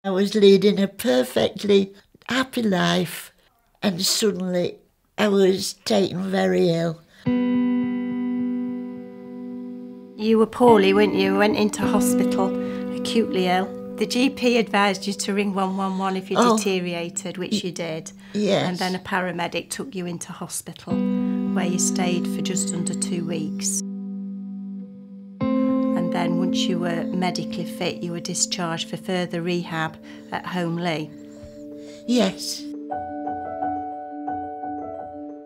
I was leading a perfectly happy life and suddenly I was taken very ill. You were poorly, weren't you? You went into hospital, acutely ill. The GP advised you to ring 111 if you deteriorated, which you did. Yes. And then a paramedic took you into hospital, where you stayed for just under 2 weeks. And then once you were medically fit, you were discharged for further rehab at Holmley. Yes.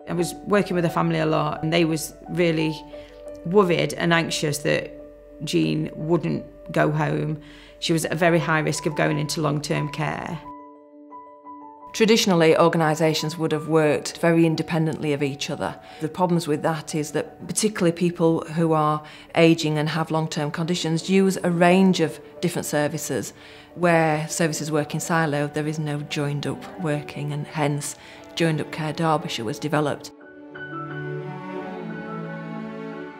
I was working with the family a lot and they was really worried and anxious that Jean wouldn't go home. She was at a very high risk of going into long-term care. Traditionally, organisations would have worked very independently of each other. The problems with that is that particularly people who are ageing and have long-term conditions use a range of different services. Where services work in silo, there is no joined-up working, and hence Joined Up Care Derbyshire was developed.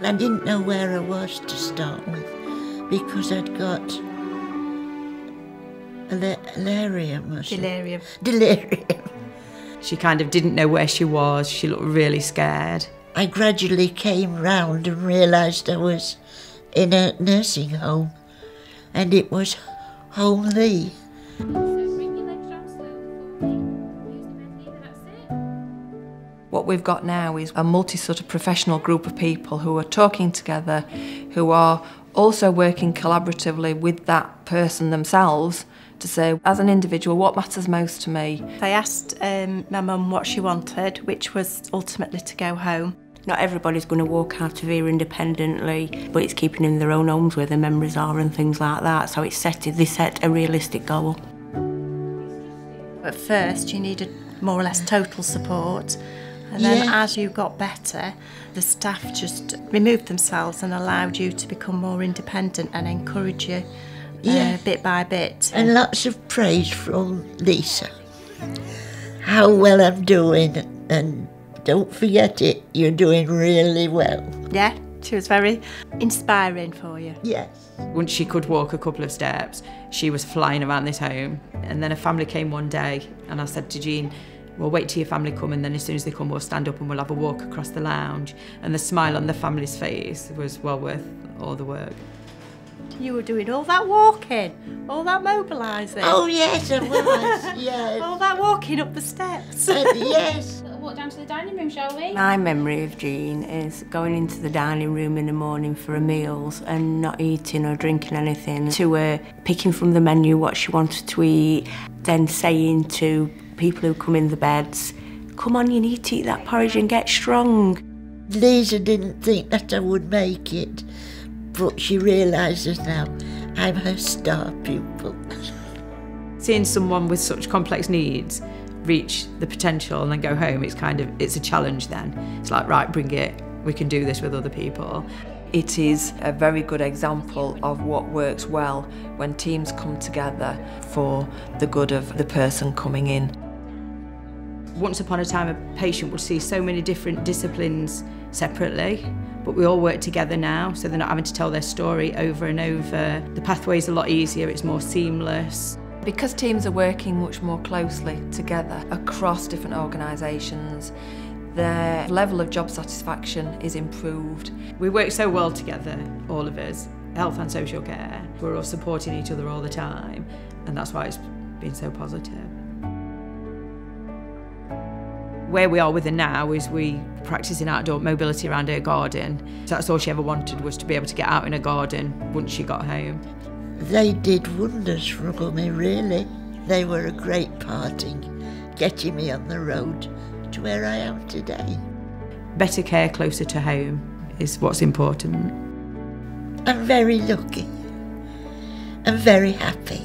I didn't know where I was to start with because I'd got delirium. Delirium. She kind of didn't know where she was. She looked really scared. I gradually came round and realised I was in a nursing home and it was Holmley. What we've got now is a multi-sort of professional group of people who are talking together, who are also working collaboratively with that person themselves to say, as an individual, what matters most to me? I asked my mum what she wanted, which was ultimately to go home. Not everybody's going to walk out of here independently, but it's keeping in their own homes where their memories are and things like that. So they set a realistic goal. At first, you needed more or less total support. And then as you got better, the staff just removed themselves and allowed you to become more independent and encourage you bit by bit. And lots of praise from Lisa. How well I'm doing, and don't forget it, you're doing really well. Yeah, she was very inspiring for you. Yes. Once she could walk a couple of steps, she was flying around this home. And then a family came one day and I said to Jean, we'll wait till your family come and then as soon as they come we'll stand up and we'll have a walk across the lounge. And the smile on the family's face was well worth all the work. You were doing all that walking, all that mobilising. Oh yes, I was, yes. All that walking up the steps. Yes. Walk down to the dining room, shall we? My memory of Jean is going into the dining room in the morning for her meals and not eating or drinking anything, to her picking from the menu what she wanted to eat, then saying to people who come in the beds, come on, you need to eat that porridge and get strong. Lisa didn't think that I would make it, but she realises now I'm her star pupil. Seeing someone with such complex needs reach the potential and then go home, it's a challenge then. It's like, right, bring it, we can do this with other people. It is a very good example of what works well when teams come together for the good of the person coming in. Once upon a time, a patient would see so many different disciplines separately, but we all work together now, so they're not having to tell their story over and over. The pathway's a lot easier, it's more seamless. Because teams are working much more closely together across different organisations, their level of job satisfaction is improved. We work so well together, all of us, health and social care. We're all supporting each other all the time, and that's why it's been so positive. Where we are with her now is we practising outdoor mobility around her garden. So that's all she ever wanted, was to be able to get out in a garden once she got home. They did wonders for me, really. They were a great part in getting me on the road to where I am today. Better care closer to home is what's important. I'm very lucky and very happy.